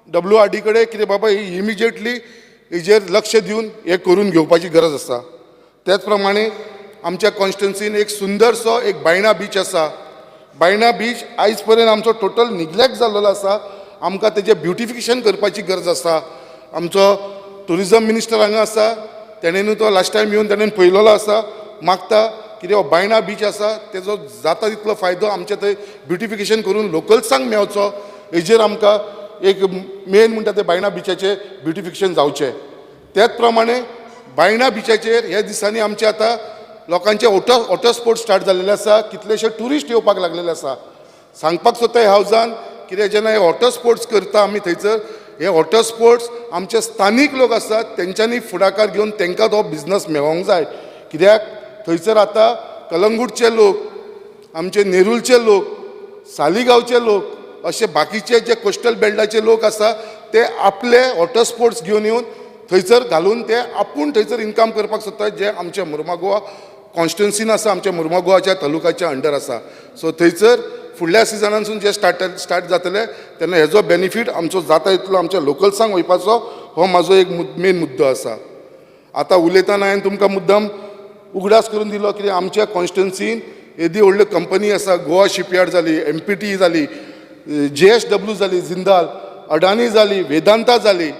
E: WRD कडेन कितें बाबा ही इमिजिएटली हेजेर लक्ष दिवन हे करून घेवपाची गरज आसा. त्याच प्रमाणे आमच्या कॉन्स्टिट्युन्सीन एक सुंदरसो एक बायणा बीच आसा. बायणा बीच आयज पर्यंत आमचो टोटल निग्लेक्ट जाल्लो आसा. आमकां तेजें ब्युटिफिकेशन करपाची गरज आसा. आमचो टुरिजम मिनिस्टर हांगा आसा, तेणेनूय तो लास्ट टायम येवन तेणेन पळयलेलो आसा. मागता कितें हो बायणा बीच आसा तेजो जाता तितलो फायदो आमच्या थंय ब्युटिफिकेशन करून लोकल्सांक मेळचो, हेजेर आमकां एक मेन म्हणटा ते बायणा बिचाचें ब्युटिफिकेशन जावचें. त्याच प्रमाणे बायणा बिचाचेर ह्या दिसांनी आमचे आतां लोकांचे वॉटर स्पोर्ट्स स्टार्ट जाल्लेले आसा, कितलेशे ट्युरिस्ट येवपाक लागलेले आसा. सांगपाक सोदता ह्या हावजान कितें जेन्ना हे वॉटर स्पोर्ट्स करता आमी थंयसर हे वॉटर स्पोर्ट्स आमचे स्थानीक लोक आसात तेंच्यांनी फुडाकार घेवन तांकां तो बिझनस मेळोंक जाय. कित्याक थंयसर आतां कलंगूटचे लोक, आमचे नेरुलचे लोक, सालिगांवचे लोक अशे बाकीचे जे कोस्टल बेल्टाचे लोक आसा ते आपले वॉटर स्पोर्ट्स घेवन येवन थंयसर घालून ते आपूण थंयसर इनकम करपाक सोदता, जे आमच्या मुर्मगांव कॉन्स्टिट्युन्सीन आसा, आमच्या मुर्मगांवाच्या तालुकाच्या अंडर आसा. सो थंयसर फुडल्या सिजनानसून जे स्टार्ट जातले तेन्ना हेजो बेनिफीट आमचो जाता तितलो आमच्या लोकल्सांक वयपाचो हो म्हाजो एक मेन मुद्दो आसा. आतां उलयतना हांवें तुमकां मुद्दम उगडास करून दिलो कितें आमच्या कॉन्स्टिट्युन्सीन येदी व्हडल्यो कंपनी आसा. गोवा शिपयार्ड जाली, MPT जाली, JSW जाली, जिंदाल, अडानी जाली, वेदांता जाली.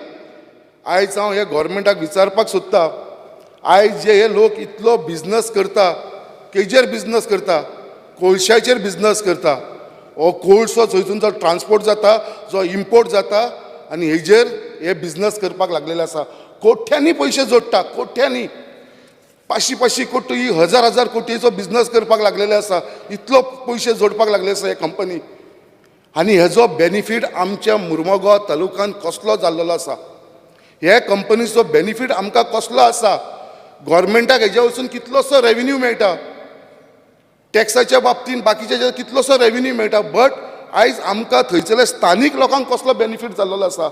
E: आयज हांव हे गोवोरमेंटाक विचारपाक सोदता, आयज जे हे लोक इतलो बिझनस करता, केजेर बिझनस करता, कोळशाचेर बिझनस करता, हो कोळसो थंयसून जो ट्रान्सपोर्ट जाता, जो इम्पोर्ट जाता आनी हेजेर हे बिझनस करपाक लागलेले आसा. कोट्यांनी पयशे जोडटा, कोट्यांनी 500 कोटी, 1000 कोटीचो बिझनस करपाक लागलेले आसा. इतलो पयशे जोडपाक लागले आसा हे कंपनी आनी हेजो बेनिफीट आमच्या मुर्मगांव तालुक्यान कसलो जाल्लो आसा. हे कंपनीचो बेनिफीट आमकां कसलो आसा. गोवोरमेंटाक हेज्या वचून कितलोसो रेव्हेन्यू मेळटा, टॅक्साच्या बाबतींत बाकीच्या कितलोसो रेव्हेन्यू मेळटा, बट आयज आमकां थंयसरल्या स्थानीक लोकांक कसलो बेनिफीट जाल्लो आसा.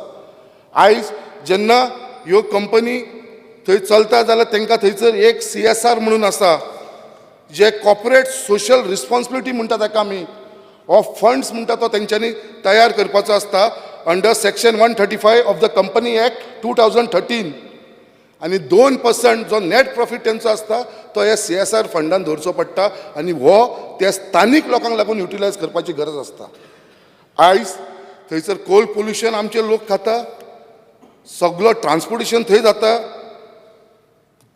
E: आयज जेन्ना ह्यो कंपनी थंय चलता जाल्यार तांकां थंयसर एक CSR म्हणून आसा, जे कॉर्पोरेट सोशल रिस्पॉन्सिबिलिटी म्हणटा ताका आमी, हो फंड्स म्हणटा तो तेंच्यांनी तयार करपाचो आसता under section 135 of the company act 2013 आनी 2% जो नेट प्रॉफीट तेंचो आसता तो ह्या CSR फंडान दवरचो पडटा आनी हो त्या स्थानीक लोकांक लागून युटिलायज करपाची गरज आसता. आयज थंयसर कोल पोल्युशन आमचे लोक खाता, सगळो ट्रान्सपोर्टेशन थंय जाता,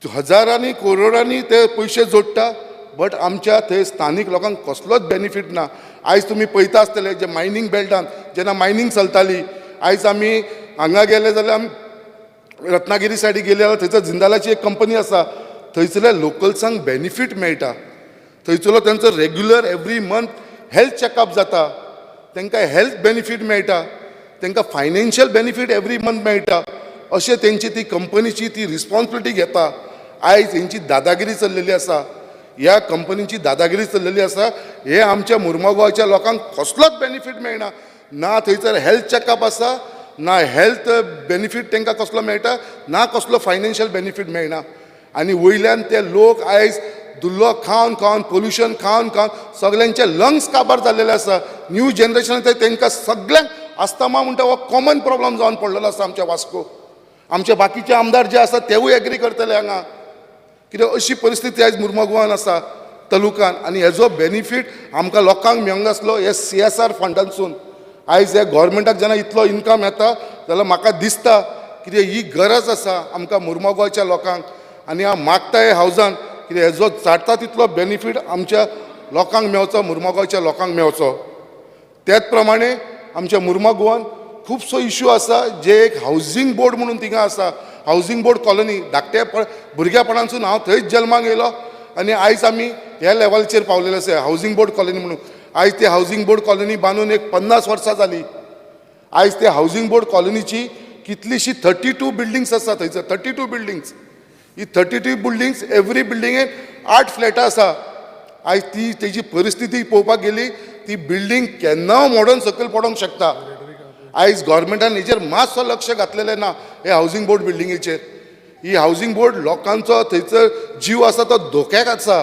E: हजारांनी करोडांनी ते पयशे जोडटा, बट आमच्या थंय स्थानीक लोकांक कसलोच बेनिफीट ना. आयज तुमी पळयता आसतले जे मायनींग बेल्टान जेन्ना मायनींग चलताली, आयज आमी हांगा गेले जाल्यार आमी रत्नागिरी सायडीक गेले जाल्यार थंयसर जिंदालाची एक कंपनी आसा, थंयसरल्या लोकल्सांक बेनिफीट मेळटा. थंयचलो त्यांचो regular every month health checkup जाता, तांकां हेल्थ बेनिफीट मेळटा, तांकां फायनान्शियल बेनिफीट एवरी मंथ मेळटा, अशें तेंची ती कंपनीची ती रिस्पॉन्सिबिलिटी घेता. आयज हेंची दादागिरी चल्लेली आसा, ह्या कंपनीची दादागिरी चल्लेली आसा. हे आमच्या मुर्मगांवच्या गोंयच्या लोकांक कसलोच बेनिफीट मेळना. ना थंयसर हेल्थ चॅकअप आसा, ना हेल्थ बेनिफीट तांकां कसलो मेळटा, ना कसलो फायनान्शियल बेनिफीट मेळना. आनी वयल्यान ते लोक आयज दुल्लो खावन खावन, पोल्युशन खावन खावन सगल्यांचे लंग्स काबार जाल्लेले आसा. न्यू जनरेशन तांकां सगळ्यांक अस्थमा म्हणटा हो कॉमन प्रॉब्लम जावन पडलेलो आसा आमच्या वास्को. आमचे बाकीचे आमदार जे आसा तेवूय एग्री करतले हांगा, कित्याक अशी परिस्थिती आयज मुर्मगांवान आसा तालुकान. आनी हेजो बेनिफीट आमकां लोकांक मेळूंक नासलो हे CSR फंडांसून. आयज हे गोवोरमेंटाक जेन्ना इतलो इन्कम येता जाल्यार म्हाका दिसता कितें ही गरज आसा आमकां मुर्मगांवच्या लोकांक. आनी हांव मागता हे हावजान कितें हेजो जाता तितलो बेनिफीट आमच्या लोकांक मेळचो, मुर्मगांवच्या लोकांक मेळचो. त्याच प्रमाणे आमच्या मुर्मगांवान खुबसो इश्यू आसा जे एक हावजींग बोर्ड म्हणून थिंगा आसा, हावजींग बोर्ड कॉलनी. धाकट्या भुरग्यापणांसून हांव थंयच जल्माक येयलो आनी आयज आमी ह्या लेवलचेर पावलेले आसा हावजींग बोर्ड कॉलनी म्हणून. आयज ती हावजींग बोर्ड कॉलनी बांदून एक 50 वर्सां जाली. आयज ते हावजींग बोर्ड कॉलनीची कितलीशी 32 बिल्डिंग्स आसा थंयसर, 32 बिल्डिंग्स. ही 32 बिल्डिंग्स एवरी बिल्डिंगेन 8 फ्लॅटां आसा. आयज ती तेजी परिस्थिती पळोवपाक गेली, ती बिल्डींग केन्ना मोडून सकयल पडोंक शकता. आयज गोवोरमेंटान हेजेर मातसो लक्ष घातलेलें ना हे हावजींग बोर्ड बिल्डिंगेचेर. ही हावजींग बोर्ड लोकांचो थंयसर जीव आसा तो धोक्याक आसा.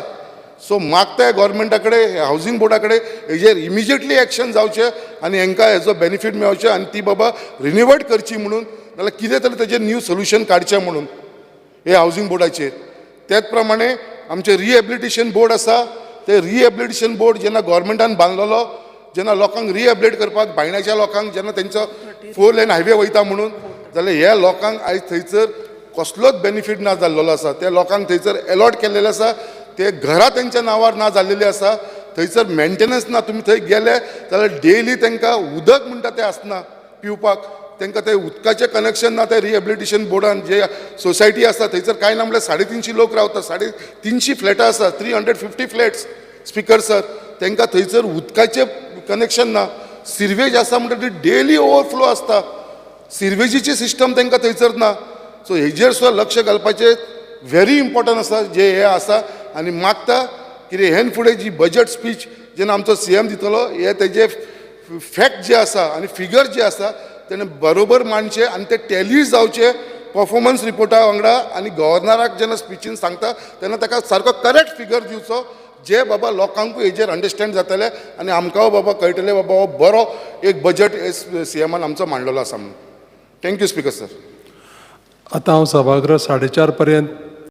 E: सो मागता गोवोरमेंटा कडेन, हावजींग बोर्डा कडेन हेजेर इमिजिएटली एक्शन जावचें आनी हांकां हेजो बेनिफीट मेळचें आनी ती बाबा रिन्युवेट करची म्हणून, नाल्यार कितें तरी तेजेर न्यू सोल्युशन काडचें म्हणून हे हावजींग बोर्डाचेर. त्याच प्रमाणे आमचें रिहेबिलिटेशन बोर्ड आसा, ते रिहेबिलिटेशन बोर्ड जेन्ना गोवोरमेंटान बांदलेलो, जेन्ना लोकांक रिहेबिलिट करपाक भायण्याच्या लोकांक जेन्ना तेंचो 4 लेन हायवे वयता म्हणून, जाल्यार ह्या लोकांक आयज थंयसर कसलोच बेनिफीट ना जाल्लो आसा. त्या लोकांक थंयसर अलॉट केल्लेले आसा, ते घरां तेंच्या नांवार ना जाल्लेली आसा. थंयसर मेंटेनन्स ना. तुमी थंय गेले जाल्यार डेली तांकां उदक म्हणटा तें आसना पिवपाक, तांकां तें उदकाचें कनेक्शन ना. ते रिहेबिलिटेशन बोर्डान जे सोसायटी आसा थंयसर कांय ना म्हणल्यार 350 लोक रावता, 350 फ्लॅटां आसा, 350 फ्लॅट्स स्पिकर सर. तांकां थंयसर उदकाचें कनेक्शन ना. सिरवेज आसा म्हणटा ती डेली ओवरफ्लो आसता. सिरवेजीची सिस्टम तांकां थंयसर ना. सो हेजेर सुद्दां लक्ष घालपाचें व्हेरी इम्पॉर्टंट आसा जे हे आसा. आनी मागता कितें हेन फुडें जी बजट स्पीच जेन्ना आमचो CM दितलो, हे तेजे फॅक्ट जे आसा आनी फिगर जे आसा तेणें बरोबर मांडचे आनी ते टॅली जावचे परफॉर्मन्स रिपोर्टा वांगडा. आनी गव्हर्नराक जेन्ना स्पिचीन सांगता तेन्ना ताका सारको करेक्ट फिगर दिवचो, जे बाबा लोकांकूय हेजेर अंडरस्टँड जातले आनी आमकां बाबा कळटलें बाबा हो बरो एक बजट CMान आमचो मांडलेलो आसा म्हणून. Thank you speaker sir.
B: आतां हांव सभागृह 4:30 पर्यंत